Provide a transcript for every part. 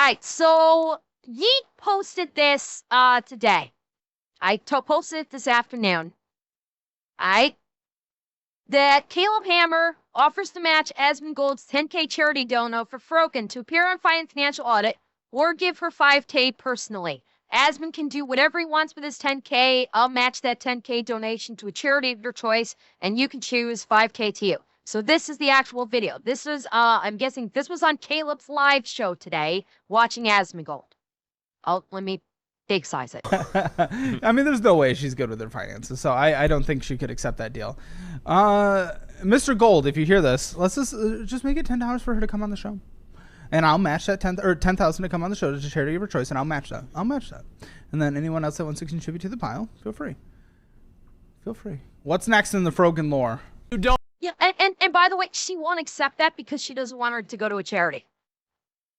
right, so Yeet posted this today. I posted it this afternoon. Alright. That Caleb Hammer offers to match Asmongold's 10K charity dono for Frogan to appear on financial audit or give her 5K personally. Asmon can do whatever he wants with his 10K. I'll match that 10K donation to a charity of your choice, and you can choose 5K to you. So this is the actual video. This is, I'm guessing this was on Caleb's live show today, watching Asmongold. Let me big size it. I mean, there's no way she's good with her finances, so I don't think she could accept that deal. Mr. Gold, if you hear this, let's just make it $10 for her to come on the show, and I'll match that 10,000 to come on the show to a charity of her choice, and I'll match that. And then anyone else that wants to contribute to the pile, feel free. What's next in the Frogan lore? You don't. Yeah, and by the way, she won't accept that because she doesn't want her to go to a charity.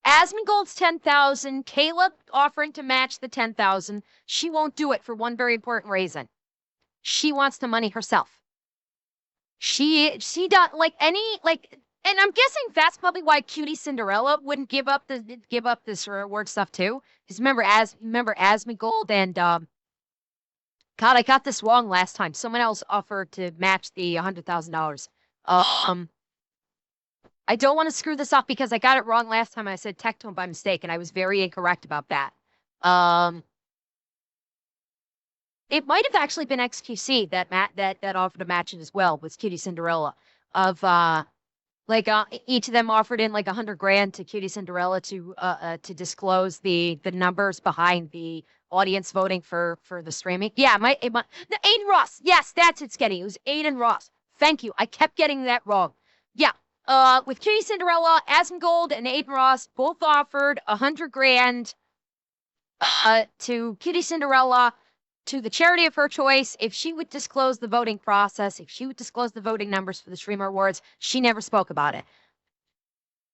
Asmongold's 10,000, Caleb offering to match the 10,000. She won't do it for one very important reason. She wants the money herself. She don't like any and I'm guessing that's probably why Cutie Cinderella wouldn't give up this reward stuff too. Because remember Asmongold and God, I got this wrong last time. Someone else offered to match the $100,000. I don't want to screw this up because I got it wrong last time. I said Tectone by mistake, and I was very incorrect about that. It might have actually been XQC that offered a match it as well with Cutie Cinderella. Of each of them offered in like $100,000 to Cutie Cinderella to disclose the numbers behind the audience voting for the streaming. Yeah, Aiden Ross. Yes, that's it, Sketty. It was Aiden Ross. Thank you. I kept getting that wrong. Yeah. With Cutie Cinderella, Asmongold, and Aiden Ross both offered $100,000 to Cutie Cinderella to the charity of her choice if she would disclose the voting process, if she would disclose the voting numbers for the Streamer Awards. She never spoke about it.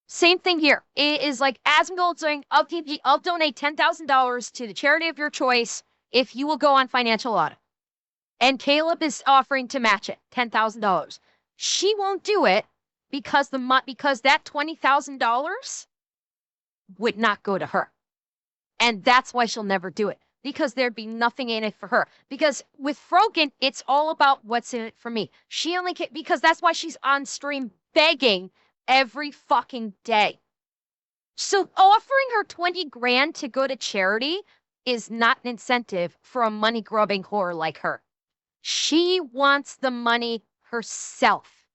Same thing here. It is like Asmongold saying, I'll donate $10,000 to the charity of your choice if you will go on financial audit. And Caleb is offering to match it, $10,000. She won't do it because that $20,000 would not go to her. And that's why she'll never do it. Because there'd be nothing in it for her. Because with Frogan, it's all about what's in it for me. She only because that's why she's on stream begging every fucking day. So offering her $20,000 to go to charity is not an incentive for a money-grubbing whore like her. She wants the money herself.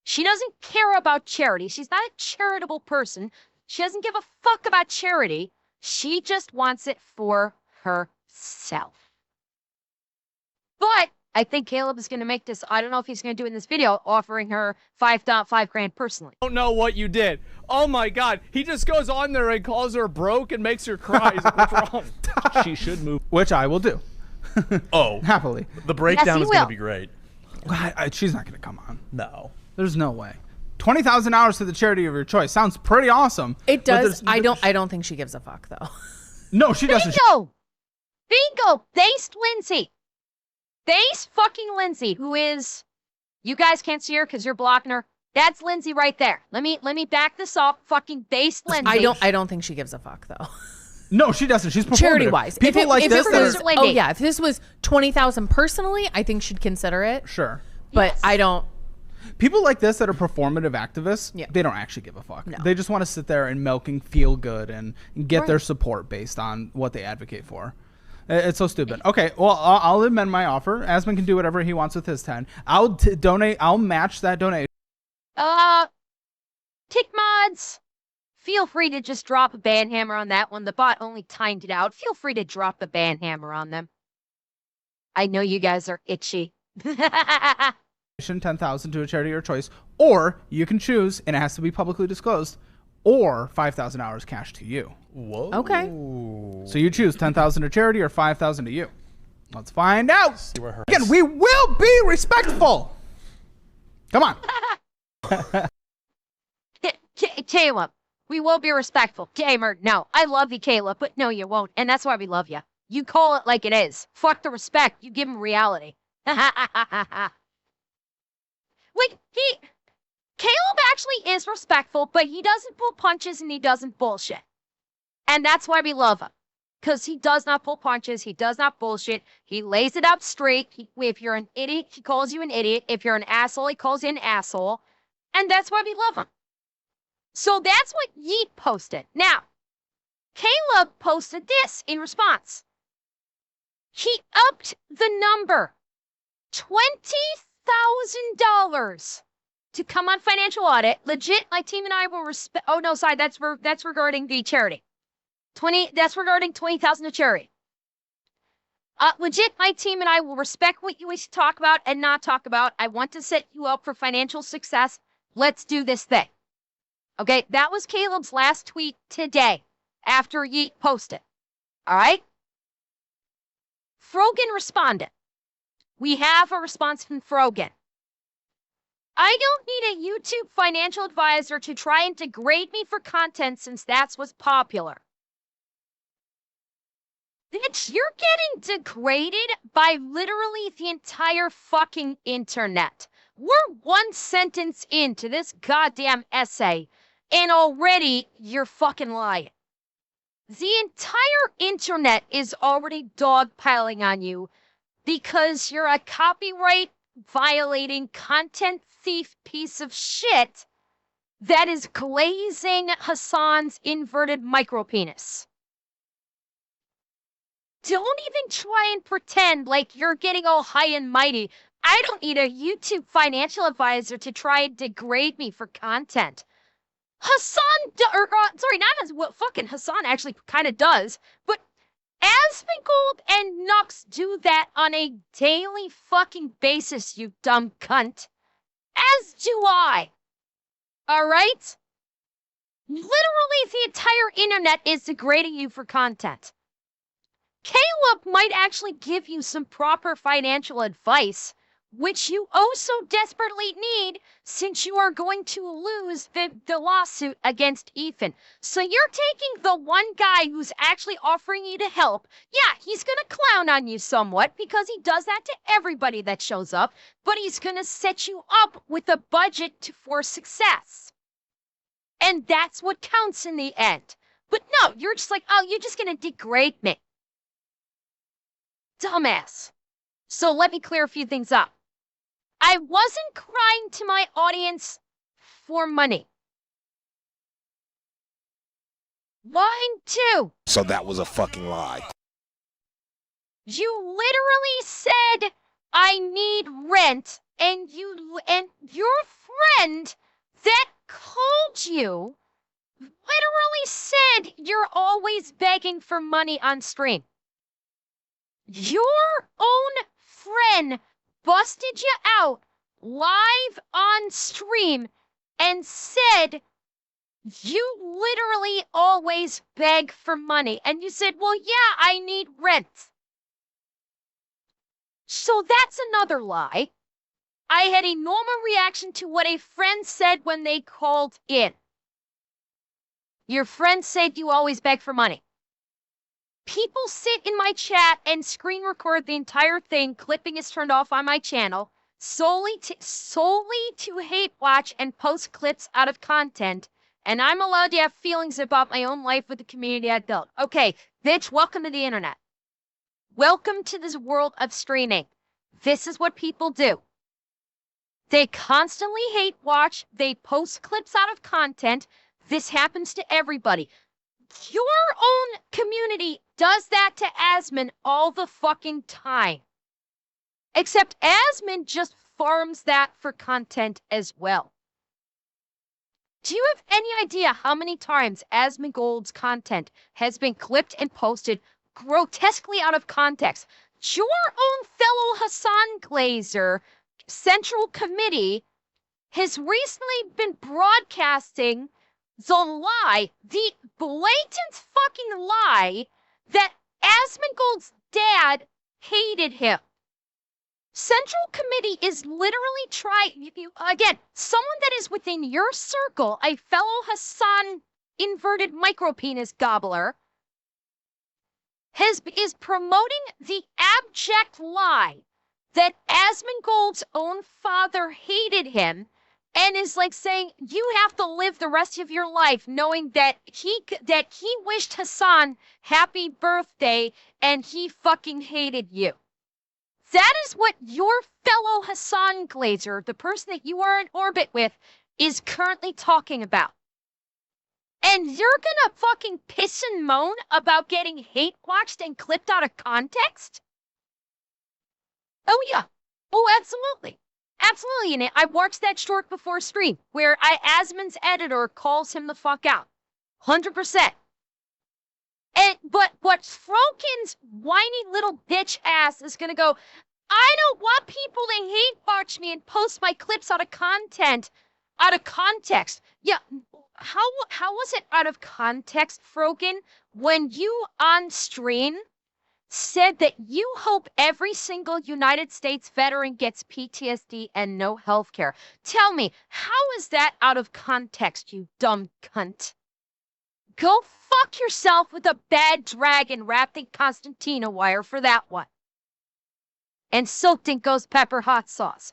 She doesn't care about charity. She's not a charitable person. She doesn't give a fuck about charity. She just wants it for herself. But I think Caleb is going to make this, I don't know if he's going to do it in this video, offering her $5,000 personally. I don't know what you did. Oh my God. He just goes on there and calls her broke and makes her cry. He's like, what's wrong? She should move. Which I will do. Oh. Happily. The breakdown Yes, is going to be great. She's not going to come on. No. There's no way. $20,000 to the charity of your choice sounds pretty awesome. It does. I don't think she gives a fuck though. No, she doesn't. Bingo! Based Lindsay. Base fucking Lindsay, who is, you guys can't see her because you're blocking her. That's Lindsay right there. Let me back this up. Fucking base Lindsay. I don't think she gives a fuck though. No, she doesn't. She's performative. Charity-wise. People like this. Oh yeah, if this was $20,000 personally, I think she'd consider it. Sure. But Yes. I don't. People like this that are performative activists, Yeah. they don't actually give a fuck. No. They just want to sit there and milk and feel good and get their support based on what they advocate for. It's so stupid. Okay, well, I'll amend my offer. Asmon can do whatever he wants with his 10. I'll donate. I'll match that donation. Tick mods, feel free to just drop a ban hammer on that one. The bot only timed it out. Feel free to drop the ban hammer on them. I know you guys are itchy. 10,000 to a charity of your choice, or you can choose, and it has to be publicly disclosed, or $5,000 cash to you. Whoa. Okay. So you choose 10,000 to charity or 5,000 to you. Let's find out. See where her Again, we will be respectful. Come on. Caleb, we will be respectful. Gamer, no. I love you, Caleb, but no, you won't. And that's why we love you. You call it like it is. Fuck the respect. You give him reality. Like, Caleb actually is respectful, but he doesn't pull punches and he doesn't bullshit. And that's why we love him. Because he does not pull punches. He does not bullshit. He lays it out straight. If you're an idiot, he calls you an idiot. If you're an asshole, he calls you an asshole. And that's why we love him. So that's what Yeet posted. Now, Caleb posted this in response. He upped the number, $20,000 to come on financial audit. Legit, my team and I will respect. Oh no, sorry, that's regarding the charity. That's regarding 20,000 to charity. Legit, my team and I will respect what you wish to talk about and not talk about. I want to set you up for financial success. Let's do this thing. Okay, that was Caleb's last tweet today after Yeet posted. All right? Frogan responded. We have a response from Frogan. I don't need a YouTube financial advisor to try and degrade me for content since that's what's popular. Bitch, you're getting degraded by literally the entire fucking internet. We're one sentence into this goddamn essay, and already you're fucking lying. The entire internet is already dogpiling on you because you're a copyright violating content thief piece of shit that is glazing Hassan's inverted micropenis. Don't even try and pretend like you're getting all high and mighty. I don't need a YouTube financial advisor to try and degrade me for content. Hassan, fucking Hassan actually kind of does, but Asmongold and Nux do that on a daily fucking basis, you dumb cunt. As do I. Alright? Literally the entire internet is degrading you for content. Caleb might actually give you some proper financial advice, which you oh so desperately need since you are going to lose the lawsuit against Ethan. So you're taking the one guy who's actually offering you to help. Yeah, he's going to clown on you somewhat because he does that to everybody that shows up, but he's going to set you up with a budget for success. And that's what counts in the end. But no, you're just like, oh, you're just going to degrade me. Dumbass. So let me clear a few things up. I wasn't crying to my audience for money. Line 2. So that was a fucking lie. You literally said, I need rent, and your friend that called you literally said you're always begging for money on stream. Your own friend busted you out live on stream and said you literally always beg for money. And you said, well, yeah, I need rent. So that's another lie. I had a normal reaction to what a friend said when they called in. Your friend said you always beg for money. People sit in my chat and screen record the entire thing. Clipping is turned off on my channel solely to hate watch and post clips out of content. And I'm allowed to have feelings about my own life with the community I built. Okay, bitch, welcome to the internet. Welcome to this world of streaming. This is what people do. They constantly hate watch. They post clips out of content. This happens to everybody. Your own community does that to Asmon all the fucking time. Except Asmon just farms that for content as well. Do you have any idea how many times Asmongold's content has been clipped and posted grotesquely out of context? Your own fellow Hassan Glazer Central Committee has recently been broadcasting the lie, the blatant fucking lie, that Asmongold's dad hated him. Central Committee is literally trying, again, someone that is within your circle, a fellow Hassan inverted micropenis gobbler, is promoting the abject lie that Asmongold's own father hated him, and is like saying you have to live the rest of your life knowing that he wished Hassan happy birthday and he fucking hated you. That is what your fellow Hassan Glazer, the person that you are in orbit with, is currently talking about. And you're gonna fucking piss and moan about getting hate watched and clipped out of context? Oh yeah. Oh, absolutely. Absolutely. And I watched that short before stream where Asmon's editor calls him the fuck out. 100%. But Frogan's whiny little bitch ass is gonna go, I don't want people to hate watch me and post my clips out of context. Yeah, how was it out of context, Frogan, when you on stream said that you hope every single United States veteran gets PTSD and no health care? Tell me, how is that out of context, you dumb cunt? Go fuck yourself with a bad dragon wrapped in Constantina wire for that one. And soaked in ghost pepper hot sauce.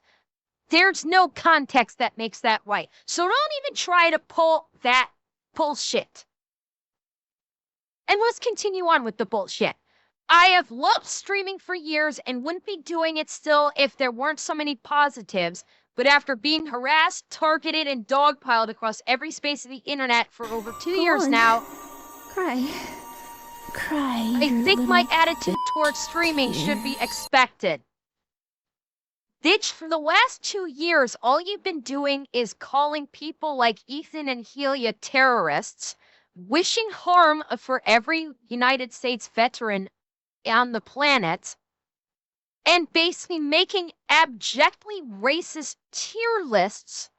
There's no context that makes that right. So don't even try to pull that bullshit. And let's continue on with the bullshit. I have loved streaming for years and wouldn't be doing it still if there weren't so many positives. But after being harassed, targeted, and dogpiled across every space of the internet for over 2 years now, Cry. I think my attitude towards streaming should be expected. Bitch, for the last 2 years, all you've been doing is calling people like Ethan and Helia terrorists, wishing harm for every United States veteran on the planet, and basically making abjectly racist tier lists,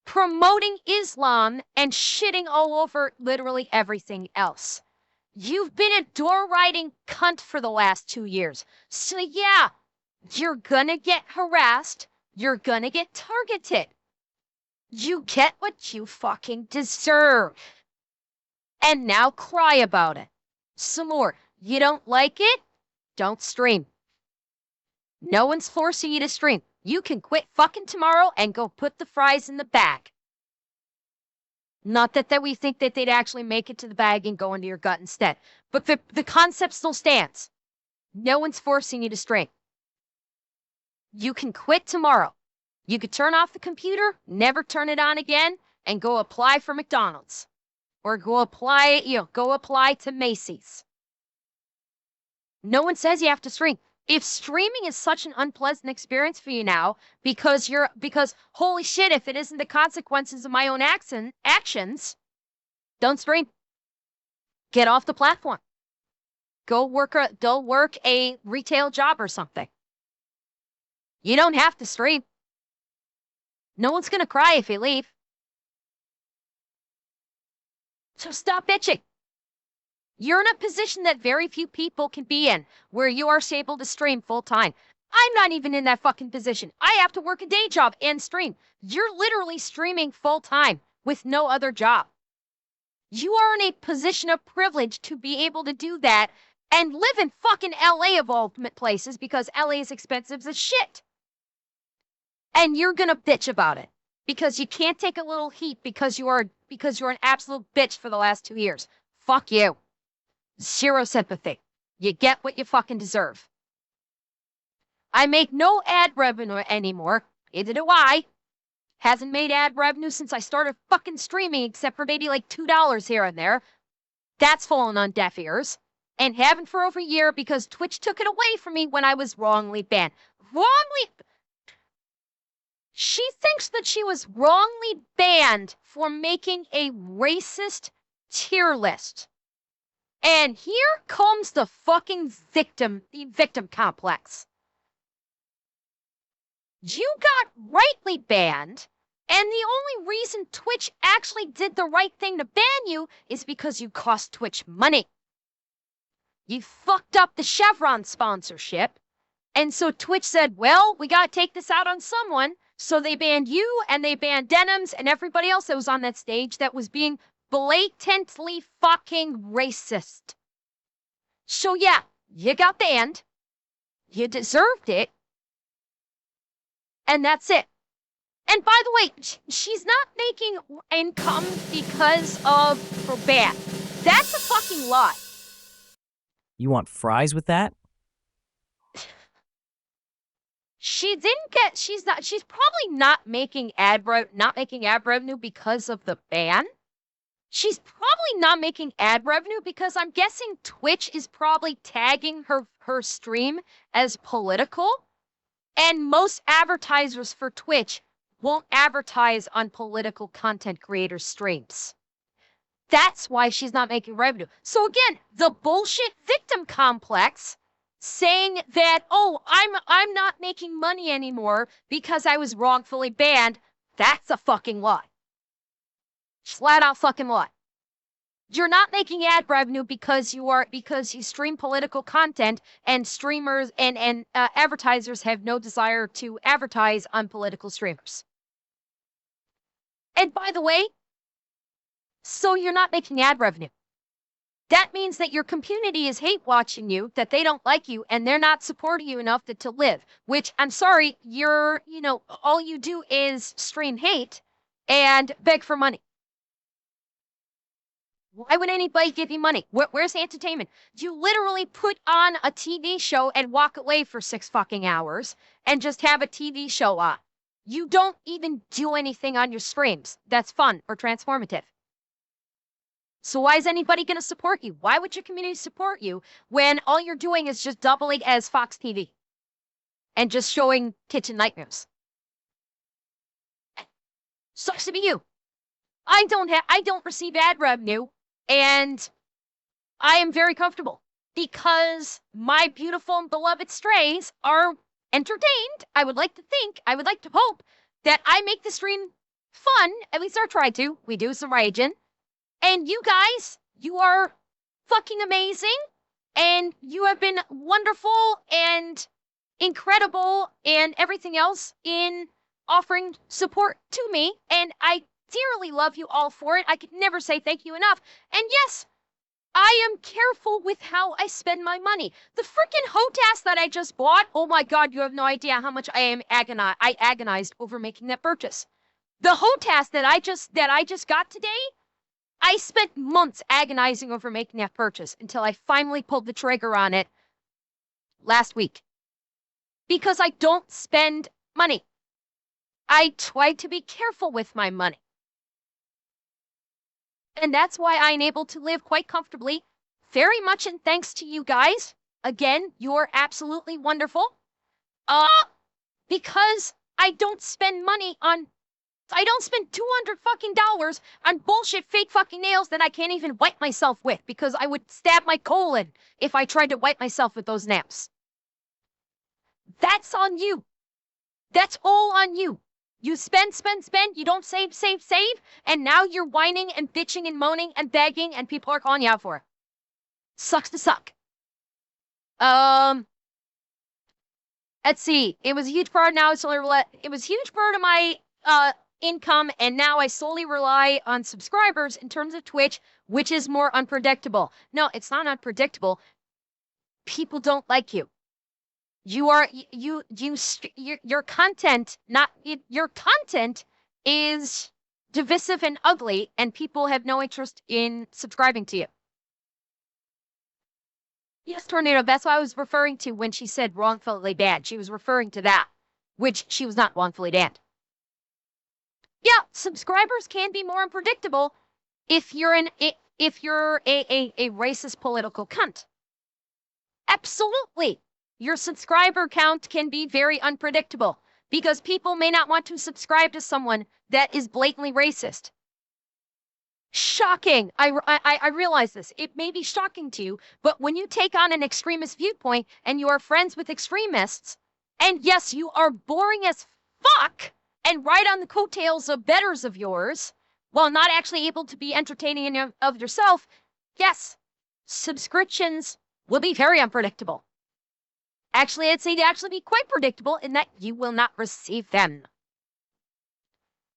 promoting Islam, and shitting all over literally everything else. You've been a door-riding cunt for the last 2 years. So yeah, you're gonna get harassed. You're gonna get targeted. You get what you fucking deserve. And now cry about it. Some more. You don't like it? Don't stream. No one's forcing you to stream. You can quit fucking tomorrow and go put the fries in the bag. Not that we think that they'd actually make it to the bag and go into your gut instead. But the concept still stands. No one's forcing you to stream. You can quit tomorrow. You could turn off the computer, never turn it on again, and go apply for McDonald's. Or go apply to Macy's. No one says you have to stream. If streaming is such an unpleasant experience for you now, because holy shit, if it isn't the consequences of my own actions, don't stream. Get off the platform. Go work a retail job or something. You don't have to stream. No one's gonna cry if you leave. So stop bitching. You're in a position that very few people can be in, where you are able to stream full time. I'm not even in that fucking position. I have to work a day job and stream. You're literally streaming full time with no other job. You are in a position of privilege to be able to do that and live in fucking LA of all places, because LA is expensive as shit. And you're gonna bitch about it because you can't take a little heat because you're an absolute bitch for the last 2 years. Fuck you. Zero sympathy. You get what you fucking deserve. I make no ad revenue anymore. Neither do I. Hasn't made ad revenue since I started fucking streaming, except for maybe like $2 here and there. That's fallen on deaf ears. And haven't for over a year because Twitch took it away from me when I was wrongly banned. She thinks that she was wrongly banned for making a racist tier list. And here comes the fucking victim complex. You got rightly banned, and the only reason Twitch actually did the right thing to ban you is because you cost Twitch money. You fucked up the Chevron sponsorship, and so Twitch said, well, we gotta take this out on someone. So they banned you, and they banned Denims and everybody else that was on that stage that was being blatantly fucking racist. So yeah, you got banned. You deserved it. And that's it. And by the way, she's not making income because of her ban. That's a fucking lie. You want fries with that? She didn't get. She's probably not making ad revenue because of the ban. She's probably not making ad revenue because I'm guessing Twitch is probably tagging her stream as political, and most advertisers for Twitch won't advertise on political content creators' streams. That's why she's not making revenue. So again, the bullshit victim complex saying that, oh, I'm not making money anymore because I was wrongfully banned, that's a fucking lie. Flat out fucking lie. You're not making ad revenue because you stream political content, and streamers and advertisers have no desire to advertise on political streamers. And by the way, so you're not making ad revenue. That means that your community is hate watching you, that they don't like you, and they're not supporting you enough to live, which I'm sorry, all you do is stream hate and beg for money. Why would anybody give you money? Where's the entertainment? You literally put on a TV show and walk away for 6 fucking hours and just have a TV show on. You don't even do anything on your streams that's fun or transformative. So why is anybody going to support you? Why would your community support you when all you're doing is just doubling as Fox TV and just showing kitchen nightmares? Sucks to be you. I don't receive ad revenue, and I am very comfortable because my beautiful and beloved strays are entertained. I would like to hope that I make the stream fun. At least I try to. We do some raging. And you guys, you are fucking amazing, and you have been wonderful and incredible and everything else in offering support to me, and I dearly love you all for it. I could never say thank you enough. And yes, I am careful with how I spend my money. The freaking HOTAS that I just bought, oh my god, you have no idea how much I agonized over making that purchase. The HOTAS that I just got today, I spent months agonizing over making that purchase until I finally pulled the trigger on it last week. Because I don't spend money. I try to be careful with my money. And that's why I'm able to live quite comfortably, very much in thanks to you guys. Again, you're absolutely wonderful. Because I don't spend money on... I don't spend $200 fucking dollars on bullshit fake fucking nails that I can't even wipe myself with because I would stab my colon if I tried to wipe myself with those nails. That's on you. That's all on you. You spend, you don't save, and now you're whining and bitching and moaning and begging and people are calling you out for it. Sucks to suck. Let's see. It was a huge part now. It was a huge part of my income, and now I solely rely on subscribers in terms of Twitch, which is more unpredictable. No, it's not unpredictable. People don't like you. Your content, your content is divisive and ugly, and people have no interest in subscribing to you. Yes, Tornado, that's what I was referring to when she said wrongfully banned. She was referring to that, which she was not wrongfully banned. Yeah, subscribers can be more unpredictable if you're a racist political cunt. Absolutely. Your subscriber count can be very unpredictable because people may not want to subscribe to someone that is blatantly racist. Shocking. I realize this. It may be shocking to you, but when you take on an extremist viewpoint and you are friends with extremists, and yes, you are boring as fuck and ride on the coattails of betters of yours while not actually able to be entertaining of yourself, yes, subscriptions will be very unpredictable. Actually, I'd say to actually be quite predictable in that you will not receive them.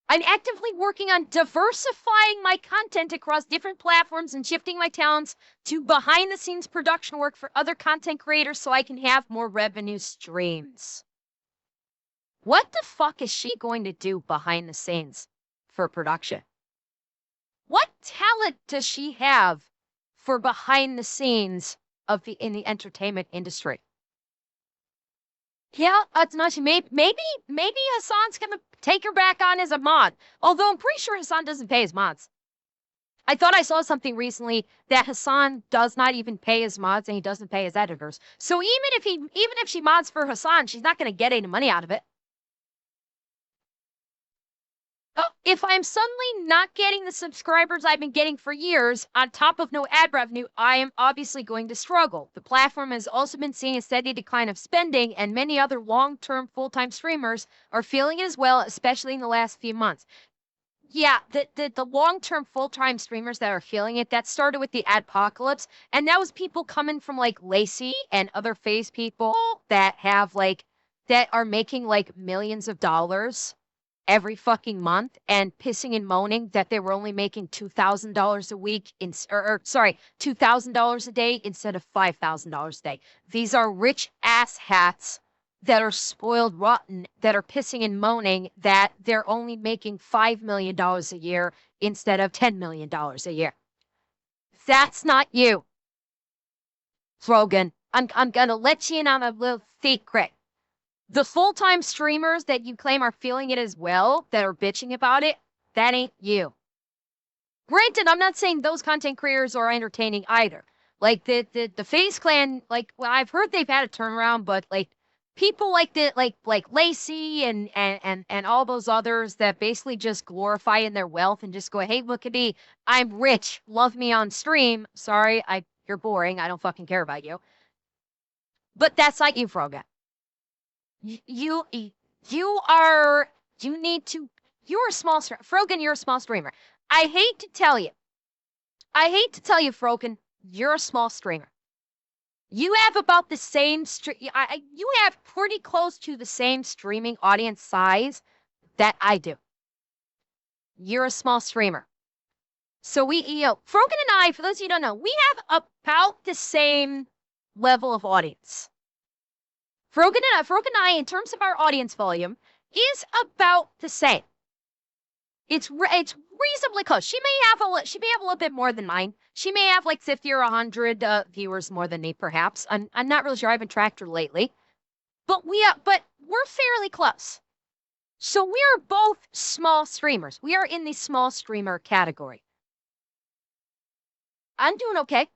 I'm actively working on diversifying my content across different platforms and shifting my talents to behind-the-scenes production work for other content creators so I can have more revenue streams. What the fuck is she going to do behind the scenes for production? What talent does she have for behind the scenes of in the entertainment industry? Yeah, it's not. Maybe Hassan's gonna take her back on as a mod. Although I'm pretty sure Hassan doesn't pay his mods. I thought I saw something recently that Hassan does not even pay his mods and he doesn't pay his editors. So even if she mods for Hassan, she's not gonna get any money out of it. Oh, if I'm suddenly not getting the subscribers I've been getting for years, on top of no ad revenue, I am obviously going to struggle. The platform has also been seeing a steady decline of spending, and many other long-term full-time streamers are feeling it as well, especially in the last few months. Yeah, the long-term full-time streamers that are feeling it, that started with the adpocalypse, and that was people coming from like Lacey and other FaZe people that have like, that are making like millions of dollars every fucking month and pissing and moaning that they were only making $2,000 a week sorry, $2,000 a day instead of $5,000 a day. These are rich ass hats that are spoiled rotten, that are pissing and moaning that they're only making $5 million a year instead of $10 million a year. That's not you, Frogan. I'm gonna let you in on a little secret. The full-time streamers that you claim are feeling it as well, that are bitching about it, that ain't you. Granted, I'm not saying those content creators are entertaining either. Like the FaZe Clan, like, well, I've heard they've had a turnaround, but like people like Lacey and all those others that basically just glorify in their wealth and just go, hey, look at me, I'm rich, love me on stream. Sorry, you're boring. I don't fucking care about you. But that's like you, Frogan. You're a small streamer. Frogan, you're a small streamer. I hate to tell you, Frogan, you're a small streamer. You have about the same, you have pretty close to the same streaming audience size that I do. You're a small streamer. So Frogan and I, for those of you who don't know, we have about the same level of audience. Frogan and I, in terms of our audience volume, is about the same. It's reasonably close. She may have a little bit more than mine. She may have like 50 or 100 viewers more than me, perhaps. I'm not really sure. I haven't tracked her lately, but we're fairly close. So we are both small streamers. We are in the small streamer category. I'm doing okay.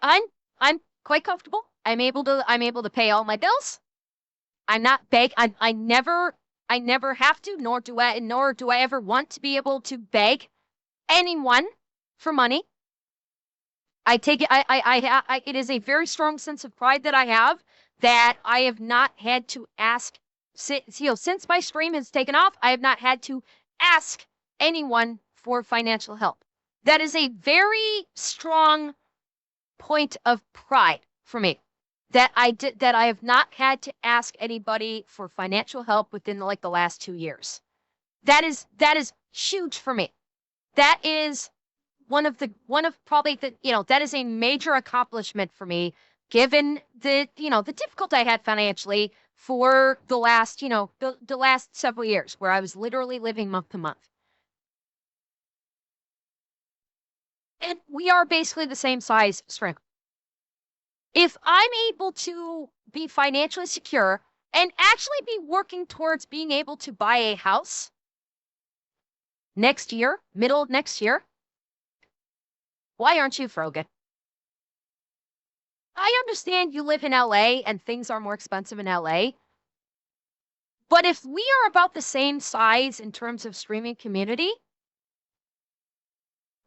I'm quite comfortable. I'm able to pay all my bills. I'm not beg. I never have to, nor do I ever want to be able to beg anyone for money. I take it. It is a very strong sense of pride that I have that I have not had to ask. Since my stream has taken off, I have not had to ask anyone for financial help. That is a very strong point of pride for me, that I have not had to ask anybody for financial help within like the last 2 years. That is huge for me. That is one of probably that is a major accomplishment for me, given the difficulty I had financially for the last the last several years, where I was literally living month to month. And we are basically the same size stream. If I'm able to be financially secure and actually be working towards being able to buy a house next year, middle of next year, why aren't you, Frogan? I understand you live in LA and things are more expensive in LA. But if we are about the same size in terms of streaming community,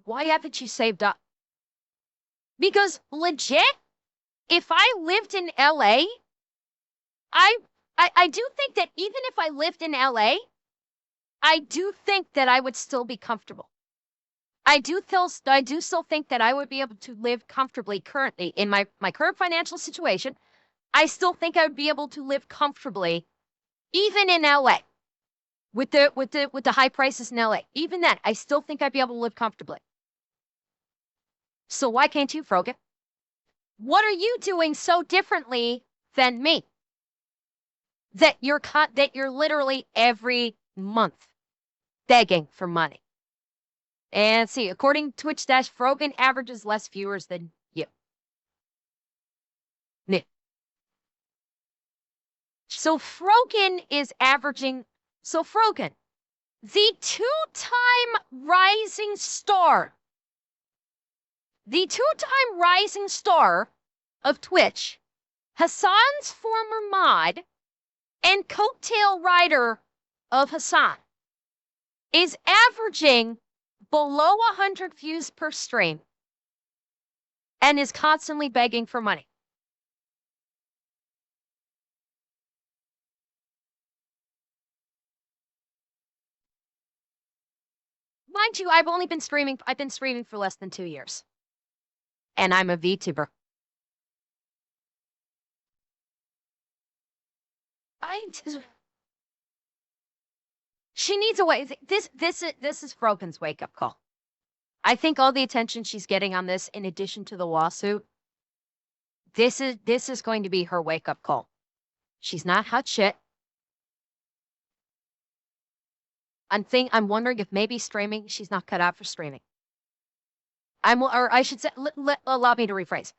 why haven't you saved up? Because legit, if I lived in LA, I do think that even if I lived in LA, I do think that I would still be comfortable. I do still think that I would be able to live comfortably currently in my current financial situation. I still think I would be able to live comfortably even in LA with the high prices in LA. Even then, I still think I'd be able to live comfortably. So why can't you, Frogan? What are you doing so differently than me? that you're literally every month begging for money. And see, according to Twitch Frogan averages less viewers than you. So Frogan is averaging. So Frogan, the two-time rising star of Twitch, Hassan's former mod and coattail rider of Hassan, is averaging below 100 views per stream and is constantly begging for money. Mind you, I've been streaming for less than 2 years. And I'm a VTuber. She needs a way. This is Frogan's wake-up call. I think all the attention she's getting on this, in addition to the lawsuit, this is going to be her wake-up call. She's not hot shit. I'm wondering if maybe streaming, she's not cut out for streaming. Allow me to rephrase.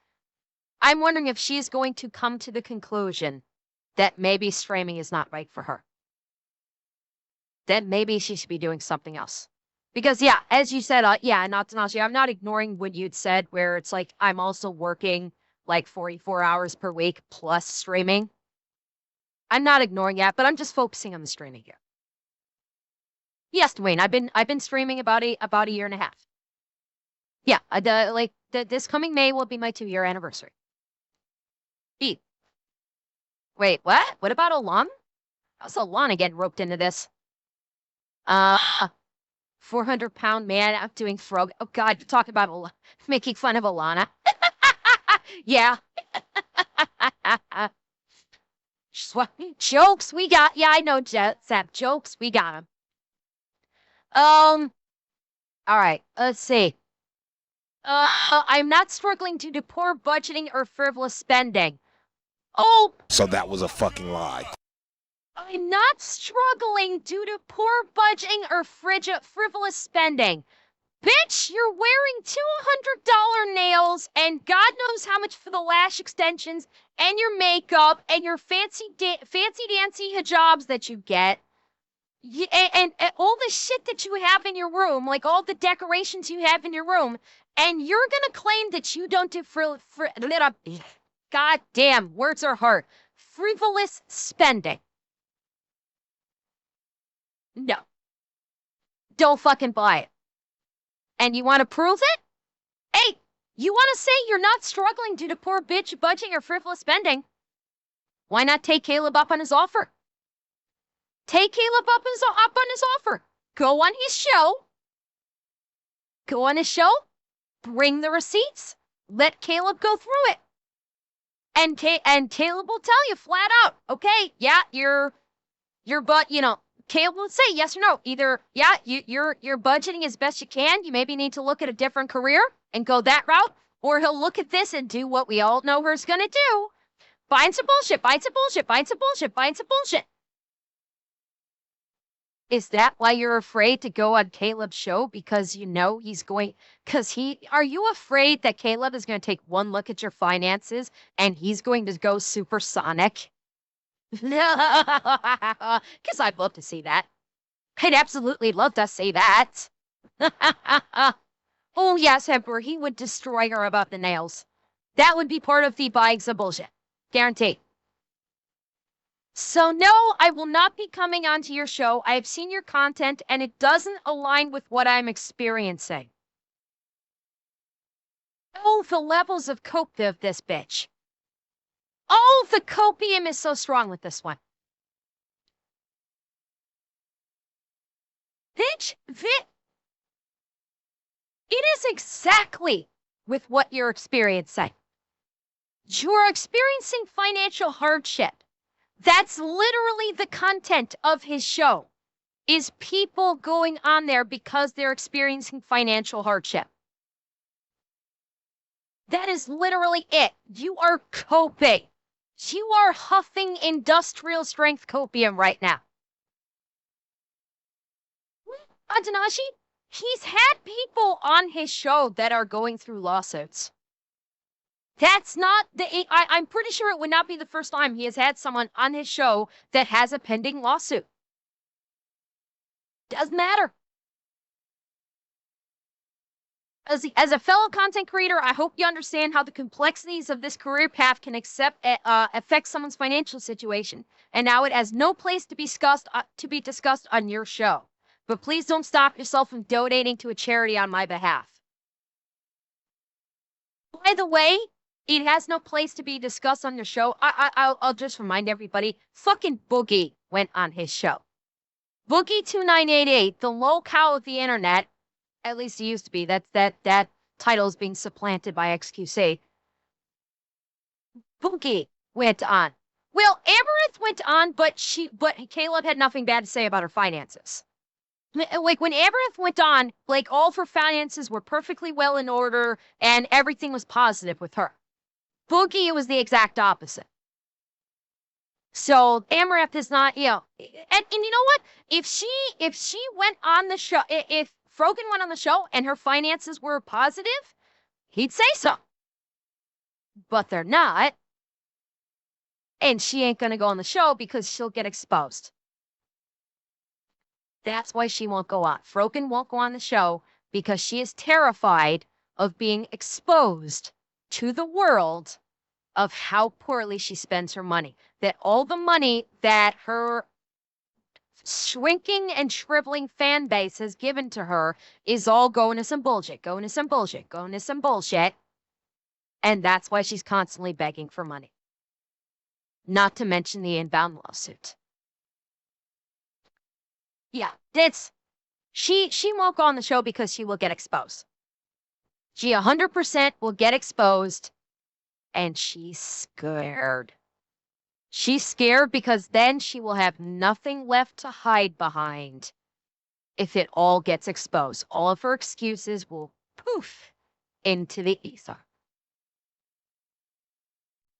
I'm wondering if she's going to come to the conclusion that maybe streaming is not right for her. That maybe she should be doing something else. Because yeah, as you said, I'm not ignoring what you'd said, where it's like, I'm also working like 44 hours per week plus streaming. I'm not ignoring that, but I'm just focusing on the streaming here. Yes, Dwayne, I've been streaming about a year and a half. Yeah, this coming May will be my 2-year anniversary. Wait, what? What about Alana? How's Alana getting roped into this? 400-pound man out doing Frogan. Oh God, talking about making fun of Alana. Yeah. Jokes we got. Yeah, I know, Zap. Jokes we got him. All right, let's see. I'm not struggling due to poor budgeting or frivolous spending. Oh! So that was a fucking lie. I'm not struggling due to poor budgeting or frivolous spending. Bitch, you're wearing $200 nails and God knows how much for the lash extensions and your makeup and your fancy dancy hijabs that you get. And all the shit that you have in your room, like all the decorations you have in your room, and you're gonna claim that you don't do God damn, words are hard. Frivolous spending. No. Don't fucking buy it. And you want to prove it? Hey, you want to say you're not struggling due to poor bitch budgeting or frivolous spending? Why not take Caleb up on his offer? Take Caleb up on his offer. Go on his show. Go on his show. Bring the receipts. Let Caleb go through it. And Caleb will tell you flat out, okay, yeah, Caleb will say yes or no. Either, yeah, you're budgeting as best you can. You maybe need to look at a different career and go that route. Or he'll look at this and do what we all know her's going to do. Find some bullshit, find some bullshit, find some bullshit, find some bullshit. Is that why you're afraid to go on Caleb's show? Because you know he's going, are you afraid that Caleb is going to take one look at your finances and he's going to go supersonic? Because I'd love to see that. I'd absolutely love to see that. Oh yes, Emperor, he would destroy her above the nails. That would be part of the buying some bullshit. Guaranteed. So no, I will not be coming onto your show. I have seen your content and it doesn't align with what I'm experiencing. Oh, the levels of cope of this bitch. Oh, the copium is so strong with this one. Bitch, it is exactly with what you're experiencing. You're experiencing financial hardship. That's literally the content of his show, is people going on there because they're experiencing financial hardship. That is literally it. You are coping. You are huffing industrial strength copium right now. Adanashi, he's had people on his show that are going through lawsuits. That's not I'm pretty sure it would not be the first time he has had someone on his show that has a pending lawsuit. Doesn't matter. As a fellow content creator, I hope you understand how the complexities of this career path can affect someone's financial situation. And now it has no place to be discussed on your show. But please don't stop yourself from donating to a charity on my behalf. By the way, it has no place to be discussed on your show. I'll just remind everybody, fucking Boogie went on his show. Boogie2988, the locale of the internet, at least it used to be. That title is being supplanted by XQC. Boogie went on. Well, Aberith went on, but Caleb had nothing bad to say about her finances. Like, when Aberith went on, like, all of her finances were perfectly well in order, and everything was positive with her. Boogie, it was the exact opposite. So Amareth is not, and you know what? If she went on the show, if Frogan went on the show and her finances were positive, he'd say so. But they're not. And she ain't gonna go on the show because she'll get exposed. That's why she won't go on. Frogan won't go on the show because she is terrified of being exposed to the world of how poorly she spends her money. That all the money that her shrinking and shriveling fan base has given to her is all going to some bullshit, going to some bullshit, going to some bullshit. And that's why she's constantly begging for money. Not to mention the inbound lawsuit. Yeah, she won't go on the show because she will get exposed. She 100% will get exposed, and she's scared. She's scared because then she will have nothing left to hide behind if it all gets exposed. All of her excuses will poof into the ether.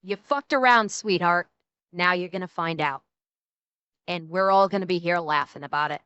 You fucked around, sweetheart. Now you're going to find out. And we're all going to be here laughing about it.